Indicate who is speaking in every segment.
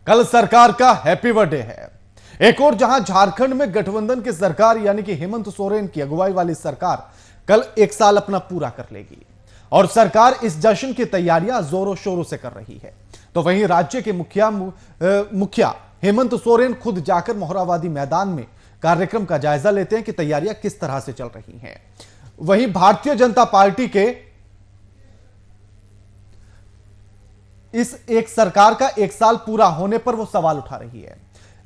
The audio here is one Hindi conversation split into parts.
Speaker 1: कल सरकार का हैप्पी बर्थडे है। एक और जहां झारखंड में गठबंधन की सरकार यानी कि हेमंत सोरेन की अगुवाई वाली सरकार कल 1 साल अपना पूरा कर लेगी और सरकार इस जश्न की तैयारियां जोरों शोरों से कर रही है। तो वहीं राज्य के मुखिया हेमंत सोरेन खुद जाकर मोरहाबादी मैदान में कार्यक्रम का जायजा लेते हैं कि तैयारियां किस तरह से चल रही हैं। वहीं भारतीय जनता पार्टी के इस एक सरकार का 1 साल पूरा होने पर वो सवाल उठा रही है।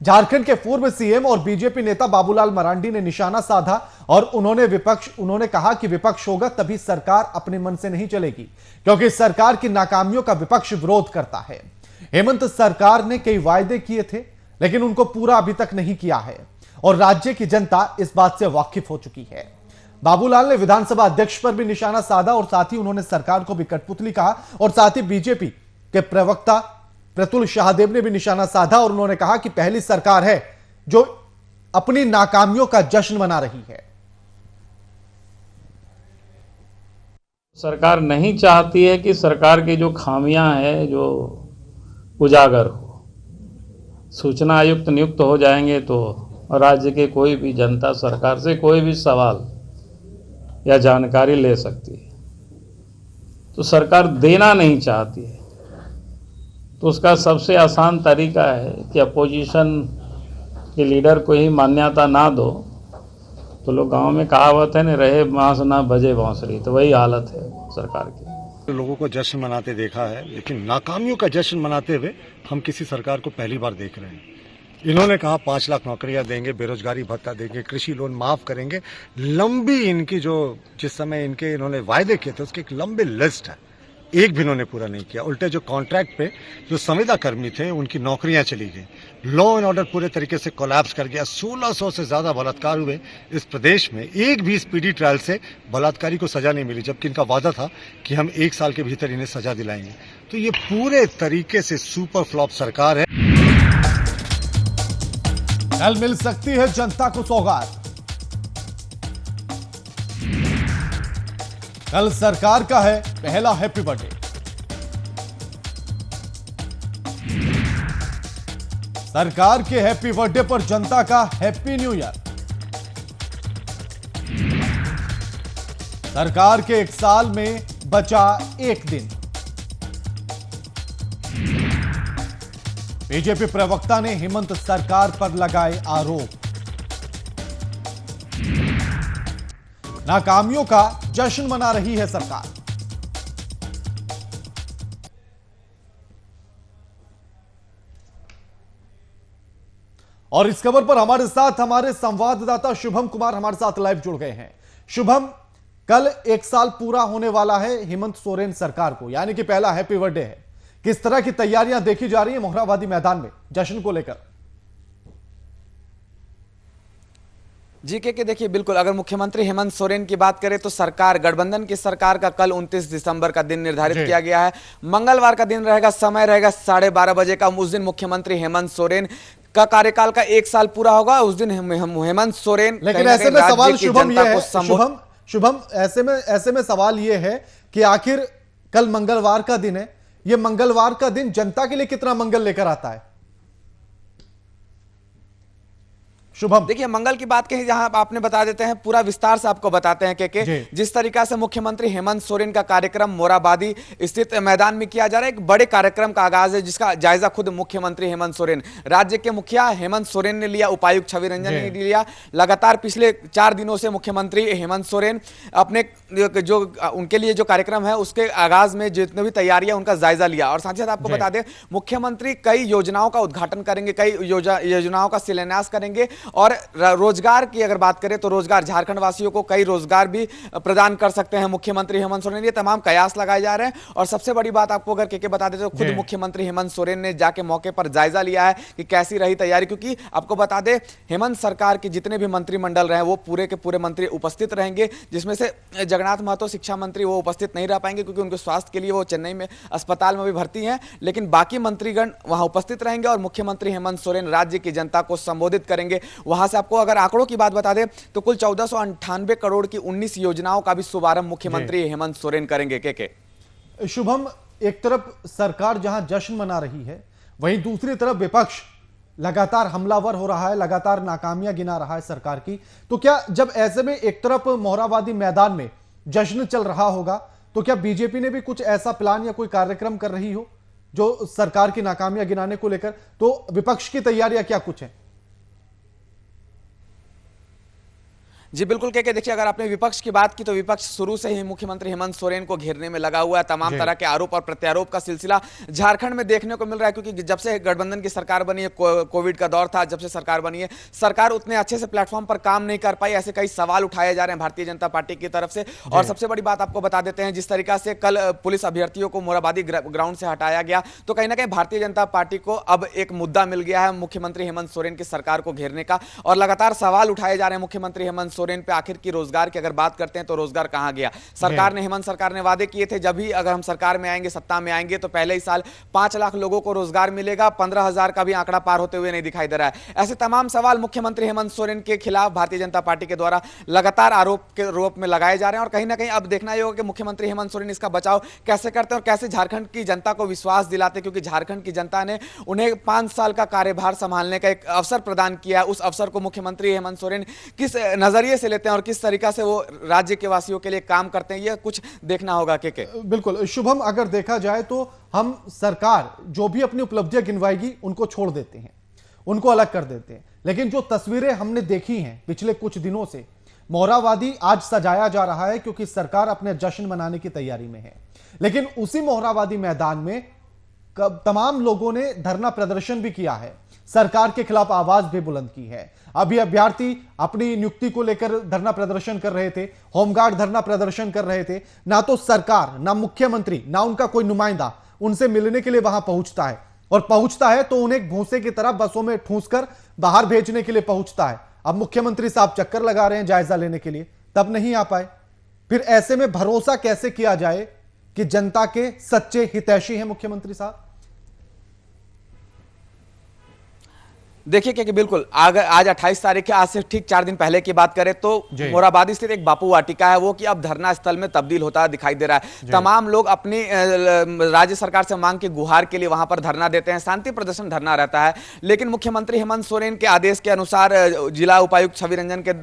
Speaker 1: झारखंड के पूर्व सीएम और बीजेपी नेता बाबूलाल मरांडी ने निशाना साधा और उन्होंने कहा कि विपक्ष होगा तभी सरकार अपने मन से नहीं चलेगी, क्योंकि सरकार की नाकामियों का विपक्ष विरोध करता है। हेमंत सरकार ने कई वायदे किए थे लेकिन उनको पूरा अभी तक नहीं किया है और राज्य की जनता इस बात से वाकिफ हो चुकी है। बाबूलाल ने विधानसभा अध्यक्ष पर भी निशाना साधा और साथ ही उन्होंने सरकार को भी कठपुतली कहा और साथ ही बीजेपी के प्रवक्ता प्रतुल शाहदेव ने भी निशाना साधा और उन्होंने कहा कि पहली सरकार है जो अपनी नाकामियों का जश्न मना रही है।
Speaker 2: सरकार नहीं चाहती है कि सरकार की जो खामियां हैं जो उजागर हो। सूचना आयुक्त नियुक्त हो जाएंगे तो राज्य के कोई भी जनता सरकार से कोई भी सवाल या जानकारी ले सकती है। तो सरकार देना नहीं चाहती है तो उसका सबसे आसान तरीका है कि अपोजिशन के लीडर को ही मान्यता ना दो। तो लोग गांव में कहावत है न, रहे बांस ना बजे बांसुरी, तो वही हालत है सरकार की।
Speaker 3: लोगों को जश्न मनाते देखा है लेकिन नाकामियों का जश्न मनाते हुए हम किसी सरकार को पहली बार देख रहे हैं। इन्होंने कहा 5 लाख नौकरियां देंगे, बेरोजगारी भत्ता देंगे, कृषि लोन माफ करेंगे। लंबी इनकी जो जिस समय इन्होंने वायदे किए थे उसकी एक लंबी लिस्ट है, एक भी इन्होंने पूरा नहीं किया। उल्टे जो कॉन्ट्रैक्ट पे जो संविदा कर्मी थे उनकी नौकरियां चली गई। लॉ एंड ऑर्डर पूरे तरीके से कोलैप्स कर गया। 1600 से ज्यादा बलात्कार हुए इस प्रदेश में, एक भी स्पीडी ट्रायल से बलात्कारी को सजा नहीं मिली, जबकि इनका वादा था कि हम 1 साल के भीतर इन्हें सजा दिलाएंगे। तो ये पूरे तरीके से सुपर फ्लॉप सरकार है।
Speaker 1: कल मिल सकती है जनता को सौगात। कल सरकार का है पहला हैप्पी बर्थडे। सरकार के हैप्पी बर्थडे पर जनता का हैप्पी न्यू ईयर। सरकार के 1 साल में बचा 1 दिन। बीजेपी प्रवक्ता ने हेमंत सरकार पर लगाए आरोप। नाकामियों का जश्न मना रही है सरकार। और इस खबर पर हमारे साथ हमारे संवाददाता शुभम कुमार हमारे साथ लाइव जुड़ गए हैं। शुभम, कल 1 साल पूरा होने वाला है हेमंत सोरेन सरकार को, यानी कि पहला हैप्पी बर्थडे है। किस तरह की तैयारियां देखी जा रही है मोरहाबादी मैदान में जश्न को लेकर?
Speaker 4: जी के देखिए, बिल्कुल अगर मुख्यमंत्री हेमंत सोरेन की बात करें तो सरकार गठबंधन की सरकार का कल 29 दिसंबर का दिन निर्धारित किया गया है। मंगलवार का दिन रहेगा, समय रहेगा 12:30 बजे का। उस दिन मुख्यमंत्री हेमंत सोरेन का कार्यकाल का 1 साल पूरा होगा। उस दिन हेमंत सोरेन,
Speaker 1: लेकिन ऐसे में सवाल शुभम ये है, शुभम ऐसे में सवाल ये है कि आखिर कल मंगलवार का दिन है, ये मंगलवार का दिन जनता के लिए कितना मंगल लेकर आता है? शुभम,
Speaker 4: देखिए मंगल की बात कही, जहां आपने बता देते हैं, पूरा विस्तार से आपको बताते हैं कि जिस तरीका से मुख्यमंत्री हेमंत सोरेन का कार्यक्रम मोरहाबादी स्थित मैदान में किया जा रहा है। एक बड़े कार्यक्रम का आगाज है जिसका जायजा खुद मुख्यमंत्री हेमंत सोरेन, राज्य के मुखिया हेमंत सोरेन ने लिया, उपायुक्त छवि रंजन ने लिया। लगातार पिछले 4 दिनों से मुख्यमंत्री हेमंत सोरेन अपने जो उनके लिए जो कार्यक्रम है उसके आगाज में जितनी भी तैयारियां उनका जायजा लिया। और साथ ही साथ आपको बता दें, मुख्यमंत्री कई योजनाओं का उद्घाटन करेंगे, कई योजनाओं का शिलान्यास करेंगे। और रोजगार की अगर बात करें तो रोजगार, झारखंड वासियों को कई रोजगार भी प्रदान कर सकते हैं मुख्यमंत्री हेमंत सोरेन। ये तमाम कयास लगाए जा रहे हैं। और सबसे बड़ी बात आपको अगर के बता दें तो खुद मुख्यमंत्री हेमंत सोरेन ने जाके मौके पर जायजा लिया है कि कैसी रही तैयारी। क्योंकि आपको बता दें, हेमंत सरकार के जितने भी मंत्रिमंडल रहे वो पूरे के पूरे मंत्री उपस्थित रहेंगे, जिसमें से जगन्नाथ महतो शिक्षा मंत्री वो उपस्थित नहीं रह पाएंगे क्योंकि उनके स्वास्थ्य के लिए वो चेन्नई में अस्पताल में भी भर्ती हैं। लेकिन बाकी मंत्रीगण वहां उपस्थित रहेंगे और मुख्यमंत्री हेमंत सोरेन राज्य की जनता को संबोधित करेंगे। वहां से आपको अगर आंकड़ों की बात बता दें तो कुल 1498 करोड़ की 19 योजनाओं का भी शुभारंभ मुख्यमंत्री हेमंत सोरेन करेंगे। के शुभम, एक तरफ सरकार जहां जश्न मना रही है,
Speaker 1: वहीं दूसरी तरफ विपक्ष लगातार हमलावर हो रहा है, लगातार नाकामियां गिना रहा है सरकार की। तो क्या जब ऐसे में एक तरफ मोरहाबादी मैदान में जश्न चल रहा होगा, तो क्या बीजेपी ने भी कुछ ऐसा प्लान या कोई कार्यक्रम कर रही हो जो सरकार की नाकामियां गिनाने को लेकर? तो विपक्ष की तैयारियां क्या कुछ है?
Speaker 4: जी बिल्कुल के देखिए, अगर आपने विपक्ष की बात की तो विपक्ष शुरू से ही मुख्यमंत्री हेमंत सोरेन को घेरने में लगा हुआ है। तमाम तरह के आरोप और प्रत्यारोप का सिलसिला झारखंड में देखने को मिल रहा है, क्योंकि जब से गठबंधन की सरकार बनी है, कोविड का दौर था, जब से सरकार बनी है, सरकार उतने अच्छे से प्लेटफॉर्म पर काम नहीं कर पाई। ऐसे कई सवाल उठाए जा रहे हैं भारतीय जनता पार्टी की तरफ से। और सबसे बड़ी बात आपको बता देते हैं, जिस तरीका से कल पुलिस अभ्यर्थियों को मोरहाबादी ग्राउंड से हटाया गया, तो कहीं ना कहीं भारतीय जनता पार्टी को अब एक मुद्दा मिल गया है मुख्यमंत्री हेमंत सोरेन की सरकार को घेरने का। और लगातार सवाल उठाए जा रहे हैं मुख्यमंत्री हेमंत सोरेन पे। आखिर की रोजगार की अगर बात करते हैं तो रोजगार कहां गया? सरकार ने, हेमंत सरकार ने वादे किए थे, जब भी अगर हम सरकार में आएंगे, सत्ता में आएंगे, तो पहले ही साल 5 लाख लोगों को रोजगार मिलेगा। 15,000 का भी आंकड़ा पार होते हुए नहीं दिखाई दे रहा है। ऐसे तमाम सवाल मुख्यमंत्री हेमंत सोरेन के खिलाफ भारतीय जनता पार्टी के द्वारा लगातार आरोप के रूप में लगाए जा रहे हैं। और कहीं ना कहीं अब देखना यह होगा कि मुख्यमंत्री हेमंत सोरेन इसका बचाव कैसे करते हैं और कैसे झारखंड की जनता को विश्वास दिलाते, क्योंकि झारखंड की जनता ने उन्हें 5 साल का कार्यभार संभालने का एक अवसर प्रदान किया है। उस अवसर को मुख्यमंत्री हेमंत सोरेन किस नजरिए से लेते हैं और किस तरीका से वो राज्य के वासियों के लिए काम करते हैं, यह कुछ देखना होगा। के
Speaker 1: बिल्कुल शुभम, अगर देखा जाए तो हम सरकार जो भी अपनी उपलब्धियां गिनवाएगी उनको छोड़ देते हैं, उनको अलग कर देते हैं। लेकिन जो तस्वीरें हमने देखी हैं पिछले कुछ दिनों से, मोरहाबादी आज सजाया जा रहा है क्योंकि सरकार अपने जश्न मनाने की तैयारी में है। लेकिन उसी मोरहाबादी मैदान में तमाम लोगों ने धरना प्रदर्शन भी किया है, सरकार के खिलाफ आवाज भी बुलंद की है। अभी अभ्यर्थी अपनी नियुक्ति को लेकर धरना प्रदर्शन कर रहे थे, होमगार्ड धरना प्रदर्शन कर रहे थे। ना तो सरकार, ना मुख्यमंत्री, ना उनका कोई नुमाइंदा उनसे मिलने के लिए वहां पहुंचता है, और पहुंचता है तो उन्हें भूसे की तरह बसों में ठूंसकर बाहर भेजने के लिए पहुंचता है। अब मुख्यमंत्री साहब चक्कर लगा रहे हैं जायजा लेने के लिए, तब नहीं आ पाए। फिर ऐसे में भरोसा कैसे किया जाए कि जनता के सच्चे हितैषी हैं मुख्यमंत्री साहब?
Speaker 4: देखिए कि बिल्कुल आज 28 तारीख है, आज से ठीक 4 दिन पहले की बात करें तो मोरहाबादी स्थित एक बापू वाटिका है, वो कि अब धरना स्थल में तब्दील होता दिखाई दे रहा है। तमाम लोग अपनी राज्य सरकार से मांग के गुहार के लिए वहां पर धरना देते हैं, शांति प्रदर्शन धरना रहता है। लेकिन मुख्यमंत्री हेमंत सोरेन के आदेश के अनुसार, जिला उपायुक्त छवि रंजन के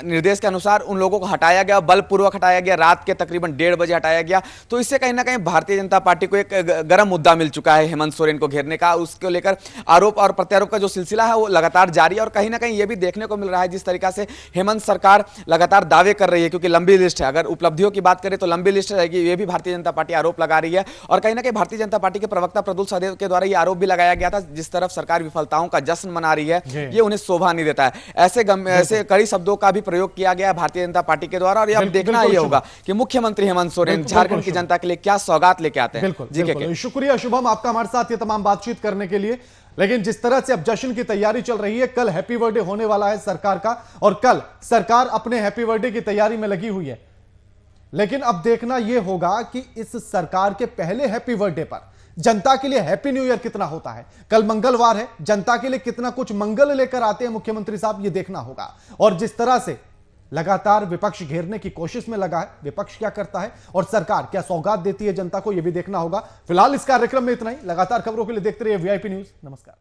Speaker 4: निर्देश के अनुसार उन लोगों को हटाया गया, बलपूर्वक हटाया गया, रात के तकरीबन 1:30 बजे हटाया गया। तो इससे कहीं ना कहीं भारतीय जनता पार्टी को एक गर्म मुद्दा मिल चुका है हेमंत सोरेन को घेरने का। उसको लेकर आरोप और प्रत्यारोप का जो सिलसिला है वो लगातार जारी है। और कहीं ना कहीं यह भी देखने को मिल रहा है जिस तरीका से हेमंत सरकार लगातार दावे कर रही है, क्योंकि लंबी लिस्ट है, अगर उपलब्धियों की बात करें तो लंबी लिस्ट रहेगी, ये भी भारतीय जनता पार्टी आरोप लगा रही है। और कहीं ना कहीं भारतीय जनता पार्टी के प्रवक्ता प्रदुल सदेव के द्वारा यह आरोप भी लगाया गया था, जिस तरफ सरकार विफलताओं का जश्न मना रही है, ये उन्हें शोभा नहीं देता है। ऐसे कड़ी शब्दों का भी प्रयोग किया गया है भारतीय जनता पार्टी के द्वारा। और अब देखना यह होगा कि मुख्यमंत्री हेमंत सोरेन झारखंड की जनता के लिए क्या सौगात लेके आते हैं।
Speaker 1: बिल्कुल शुक्रिया शुभम आपका हमारे साथ ये तमाम बातचीत करने के लिए। लेकिन जिस तरह से अब जश्न की तैयारी चल रही है, कल हैप्पी बर्थडे होने वाला है सरकार का, और कल सरकार अपने हैप्पी बर्थडे की तैयारी में लगी हुई है। लेकिन अब देखना यह होगा कि इस सरकार के पहले हैप्पी बर्थडे पर जनता के लिए हैप्पी न्यू ईयर कितना होता है। कल मंगलवार है, जनता के लिए कितना कुछ मंगल लेकर आते हैं मुख्यमंत्री साहब, यह देखना होगा। और जिस तरह से लगातार विपक्ष घेरने की कोशिश में लगा है, विपक्ष क्या करता है और सरकार क्या सौगात देती है जनता को, यह भी देखना होगा। फिलहाल इस कार्यक्रम में इतना ही। लगातार खबरों के लिए देखते रहिए वीआईपी न्यूज। नमस्कार।